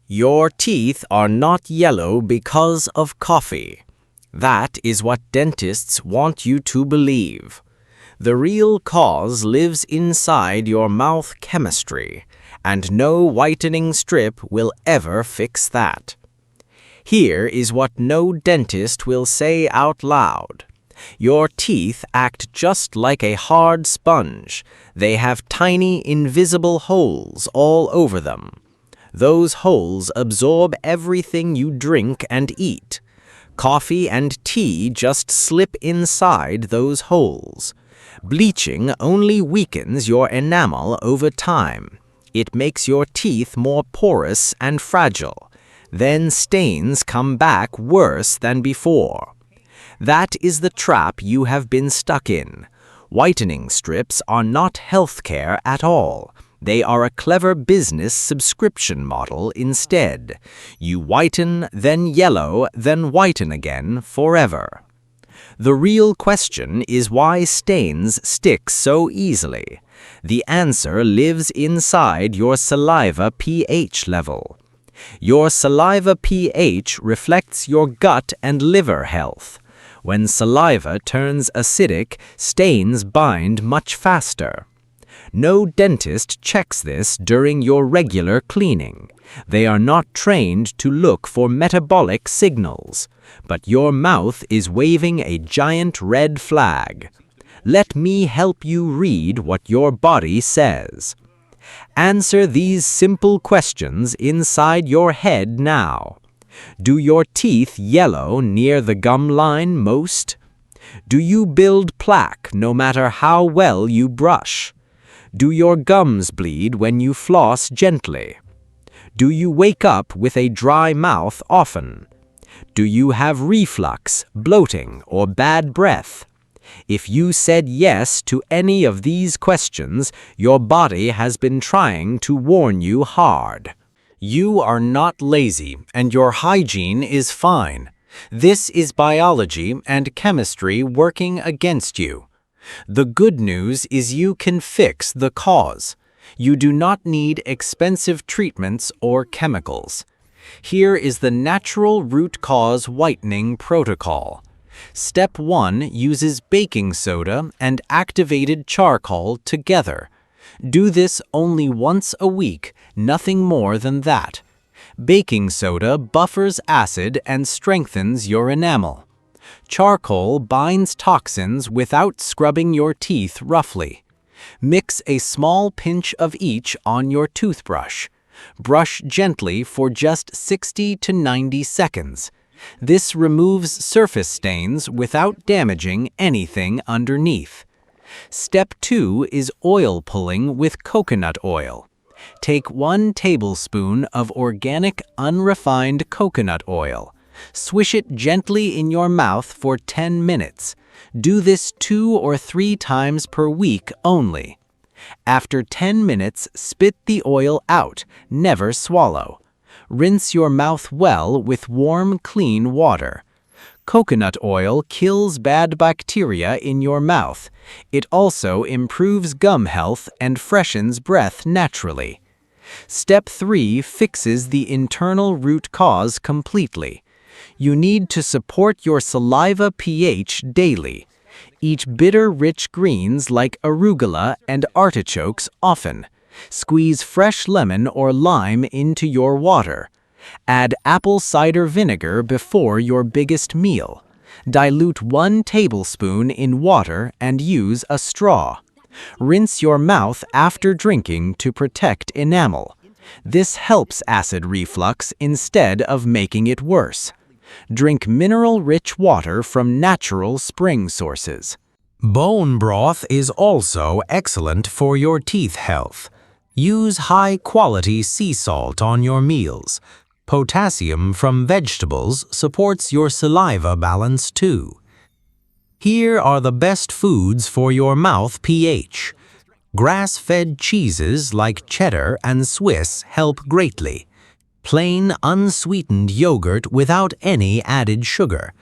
Your teeth are not yellow because of coffee. That is what dentists want you to believe. The real cause lives inside your mouth chemistry, and no whitening strip will ever fix that. Here is what no dentist will say out loud. Your teeth act just like a hard sponge. They have tiny, invisible holes all over them. Those holes absorb everything you drink and eat. Coffee and tea just slip inside those holes. Bleaching only weakens your enamel over time. It makes your teeth more porous and fragile. Then stains come back worse than before. That is the trap you have been stuck in. Whitening strips are not healthcare at all. They are a clever business subscription model instead. You whiten, then yellow, then whiten again forever. The real question is why stains stick so easily. The answer lives inside your saliva pH level. Your saliva pH reflects your gut and liver health. When saliva turns acidic, stains bind much faster. No dentist checks this during your regular cleaning. They are not trained to look for metabolic signals, but your mouth is waving a giant red flag. Let me help you read what your body says. Answer these simple questions inside your head now. Do your teeth yellow near the gum line most? Do you build plaque no matter how well you brush? Do your gums bleed when you floss gently? Do you wake up with a dry mouth often? Do you have reflux, bloating, or bad breath? If you said yes to any of these questions, your body has been trying to warn you hard. You are not lazy, and your hygiene is fine. This is biology and chemistry working against you. The good news is you can fix the cause. You do not need expensive treatments or chemicals. Here is the natural root cause whitening protocol. Step 1 uses baking soda and activated charcoal together. Do this only once a week, nothing more than that. Baking soda buffers acid and strengthens your enamel. Charcoal binds toxins without scrubbing your teeth roughly. Mix a small pinch of each on your toothbrush. Brush gently for just 60 to 90 seconds. This removes surface stains without damaging anything underneath. Step 2 is oil pulling with coconut oil. Take 1 tablespoon of organic, unrefined coconut oil. Swish it gently in your mouth for 10 minutes. Do this 2 or 3 times per week only. After 10 minutes, spit the oil out, never swallow. Rinse your mouth well with warm, clean water. Coconut oil kills bad bacteria in your mouth. It also improves gum health and freshens breath naturally. Step 3 fixes the internal root cause completely. You need to support your saliva pH daily. Eat bitter, rich greens like arugula and artichokes often. Squeeze fresh lemon or lime into your water. Add apple cider vinegar before your biggest meal. Dilute 1 tablespoon in water and use a straw. Rinse your mouth after drinking to protect enamel. This helps acid reflux instead of making it worse. Drink mineral-rich water from natural spring sources. Bone broth is also excellent for your teeth health. Use high-quality sea salt on your meals. Potassium from vegetables supports your saliva balance too. Here are the best foods for your mouth pH. Grass-fed cheeses like cheddar and Swiss help greatly. Plain, unsweetened yogurt without any added sugar.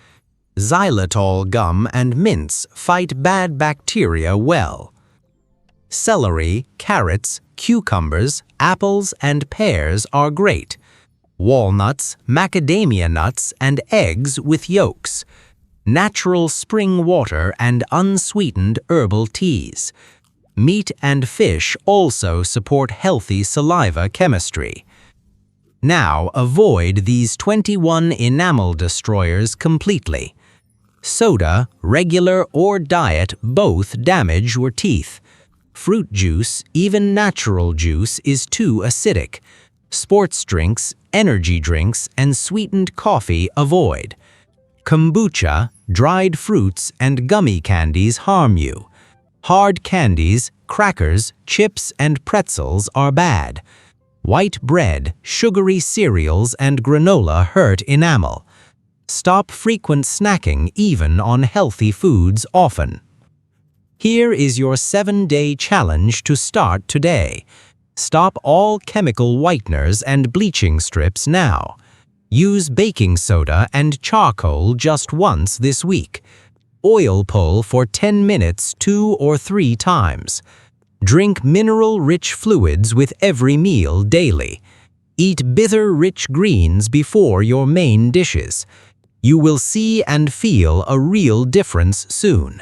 Xylitol gum and mints fight bad bacteria well. Celery, carrots, cucumbers, apples, and pears are great. walnuts, macadamia nuts, and eggs with yolks, natural spring water and unsweetened herbal teas. Meat and fish also support healthy saliva chemistry. Now avoid these 21 enamel destroyers completely. Soda, regular or diet, both damage your teeth. Fruit juice, even natural juice, is too acidic. Sports drinks, energy drinks, and sweetened coffee avoid. Kombucha, dried fruits, and gummy candies harm you. Hard candies, crackers, chips, and pretzels are bad. White bread, sugary cereals, and granola hurt enamel. Stop frequent snacking even on healthy foods often. Here is your 7-day challenge to start today. Stop all chemical whiteners and bleaching strips now. Use baking soda and charcoal just once this week. Oil pull for 10 minutes 2 or 3 times. Drink mineral-rich fluids with every meal daily. Eat bitter-rich greens before your main dishes. You will see and feel a real difference soon.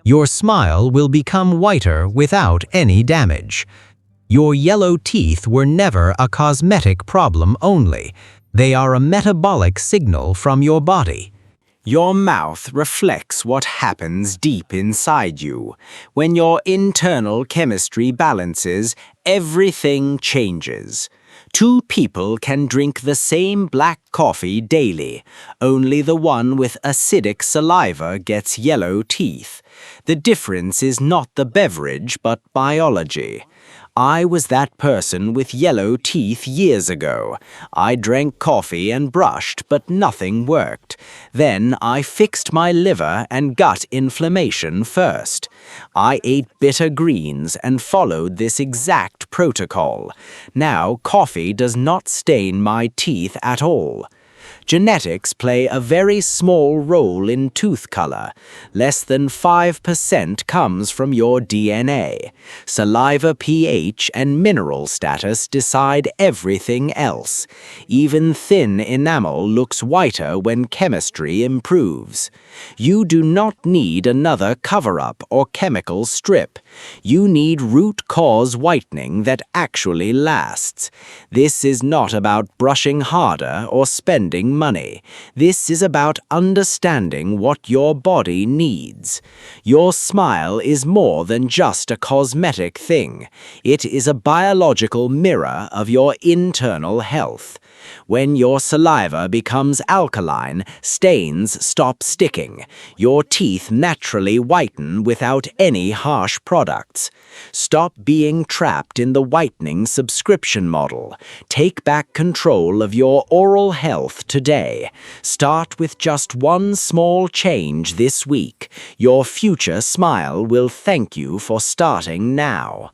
Your smile will become whiter without any damage. Your yellow teeth were never a cosmetic problem only. They are a metabolic signal from your body. Your mouth reflects what happens deep inside you. When your internal chemistry balances, everything changes. 2 people can drink the same black coffee daily. Only the one with acidic saliva gets yellow teeth. The difference is not the beverage, but biology. I was that person with yellow teeth years ago. I drank coffee and brushed, but nothing worked. Then I fixed my liver and gut inflammation first. I ate bitter greens and followed this exact protocol. Now coffee does not stain my teeth at all. Genetics play a very small role in tooth color. Less than 5% comes from your DNA. Saliva pH and mineral status decide everything else. Even thin enamel looks whiter when chemistry improves. You do not need another cover-up or chemical strip. You need root cause whitening that actually lasts. This is not about brushing harder or spending money. This is about understanding what your body needs. Your smile is more than just a cosmetic thing. It is a biological mirror of your internal health. When your saliva becomes alkaline, stains stop sticking. Your teeth naturally whiten without any harsh products. Stop being trapped in the whitening subscription model. Take back control of your oral health today. Start with just one small change this week. Your future smile will thank you for starting now.